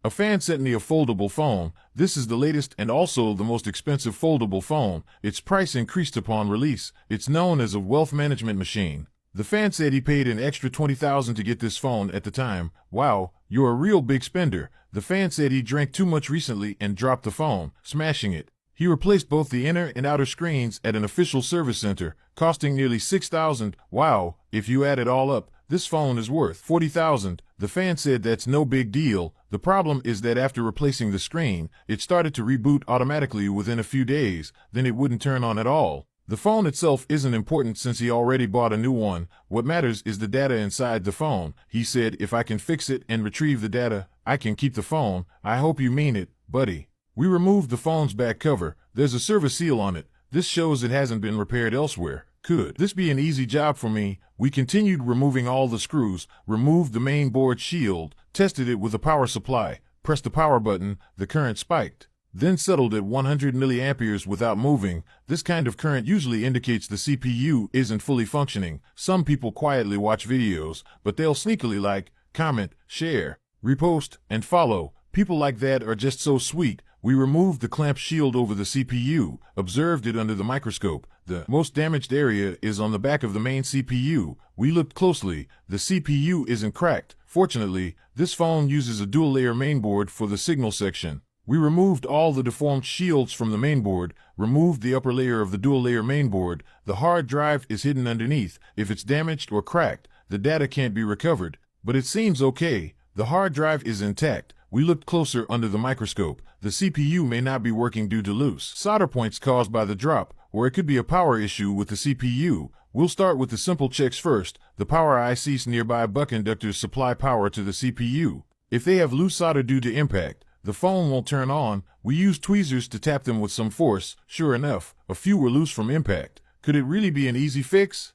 A fan sent me a foldable phone. This is the latest and also the most expensive foldable phone. Its price increased upon release. It's known as a wealth management machine. The fan said he paid an extra $20,000 to get this phone at the time. Wow, you're a real big spender. The fan said he drank too much recently and dropped the phone, smashing it. He replaced both the inner and outer screens at an official service center, costing nearly $6,000. Wow, if you add it all up, this phone is worth $40,000. The fan said that's no big deal. The problem is that after replacing the screen, it started to reboot automatically within a few days, then it wouldn't turn on at all. The phone itself isn't important since he already bought a new one. What matters is the data inside the phone. He said, if I can fix it and retrieve the data, I can keep the phone. I hope you mean it, buddy. We removed the phone's back cover. There's a service seal on it. This shows it hasn't been repaired elsewhere. Could this be an easy job for me? We continued removing all the screws, removed the main board shield, tested it with a power supply, pressed the power button, the current spiked. Then settled at 100 milliamperes without moving. This kind of current usually indicates the CPU isn't fully functioning. Some people quietly watch videos, but they'll sneakily like, comment, share, repost, and follow. People like that are just so sweet. We removed the clamp shield over the CPU, observed it under the microscope. The most damaged area is on the back of the main CPU. We looked closely. The CPU isn't cracked. Fortunately, this phone uses a dual-layer mainboard for the signal section. We removed all the deformed shields from the mainboard, removed the upper layer of the dual-layer mainboard. The hard drive is hidden underneath. If it's damaged or cracked, the data can't be recovered. But it seems okay. The hard drive is intact. We looked closer under the microscope. The CPU may not be working due to loose solder points caused by the drop, or it could be a power issue with the CPU. We'll start with the simple checks first. The power ICs nearby buck inductors supply power to the CPU. If they have loose solder due to impact, the phone won't turn on. We used tweezers to tap them with some force. Sure enough, a few were loose from impact. Could it really be an easy fix?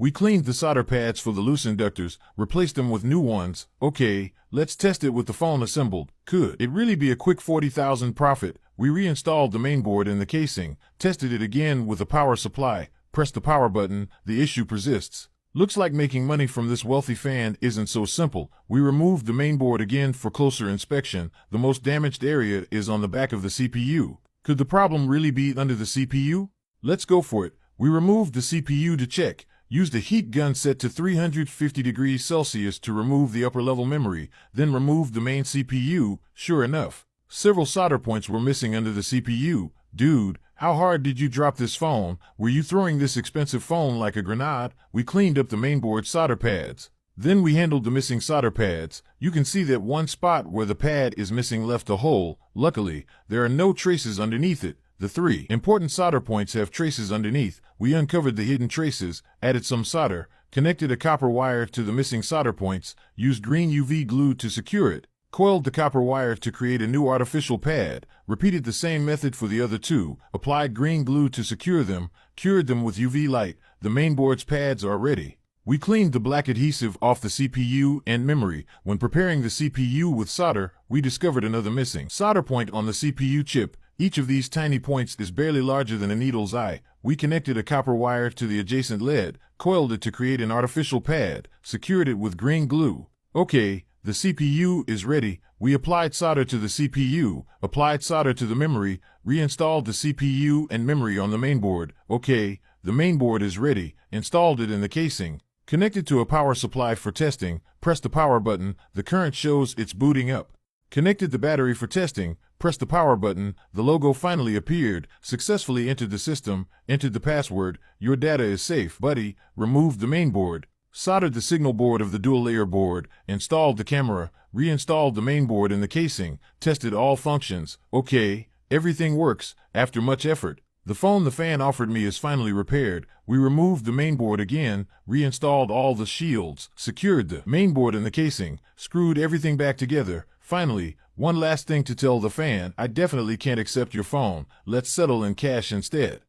We cleaned the solder pads for the loose inductors, replaced them with new ones. Okay, let's test it with the phone assembled. Could it really be a quick $40,000 profit? We reinstalled the mainboard in the casing, tested it again with a power supply, pressed the power button. The issue persists. Looks like making money from this wealthy fan isn't so simple. We removed the mainboard again for closer inspection. The most damaged area is on the back of the CPU. Could the problem really be under the CPU? Let's go for it. We removed the CPU to check. Used a heat gun set to 350 degrees Celsius to remove the upper-level memory, then removed the main CPU. Sure enough, several solder points were missing under the CPU. Dude, how hard did you drop this phone? Were you throwing this expensive phone like a grenade? We cleaned up the mainboard solder pads. Then we handled the missing solder pads. You can see that one spot where the pad is missing left a hole. Luckily, there are no traces underneath it. The three important solder points have traces underneath. We uncovered the hidden traces, added some solder, connected a copper wire to the missing solder points, used green UV glue to secure it, coiled the copper wire to create a new artificial pad, repeated the same method for the other two, applied green glue to secure them, cured them with UV light. The mainboard's pads are ready. We cleaned the black adhesive off the CPU and memory. When preparing the CPU with solder, we discovered another missing solder point on the CPU chip. Each of these tiny points is barely larger than a needle's eye. We connected a copper wire to the adjacent lead, coiled it to create an artificial pad, secured it with green glue. Okay, the CPU is ready. We applied solder to the CPU, applied solder to the memory, reinstalled the CPU and memory on the mainboard. Okay, the mainboard is ready. Installed it in the casing. Connected to a power supply for testing, pressed the power button. The current shows it's booting up. Connected the battery for testing, pressed the power button. The logo finally appeared. Successfully entered the system, entered the password. Your data is safe, buddy. Removed the mainboard. Soldered the signal board of the dual-layer board. Installed the camera. Reinstalled the mainboard in the casing. Tested all functions. Okay, everything works. After much effort, the phone the fan offered me is finally repaired. We removed the mainboard again, reinstalled all the shields, secured the mainboard in the casing, screwed everything back together. Finally, one last thing to tell the fan: I definitely can't accept your phone. Let's settle in cash instead.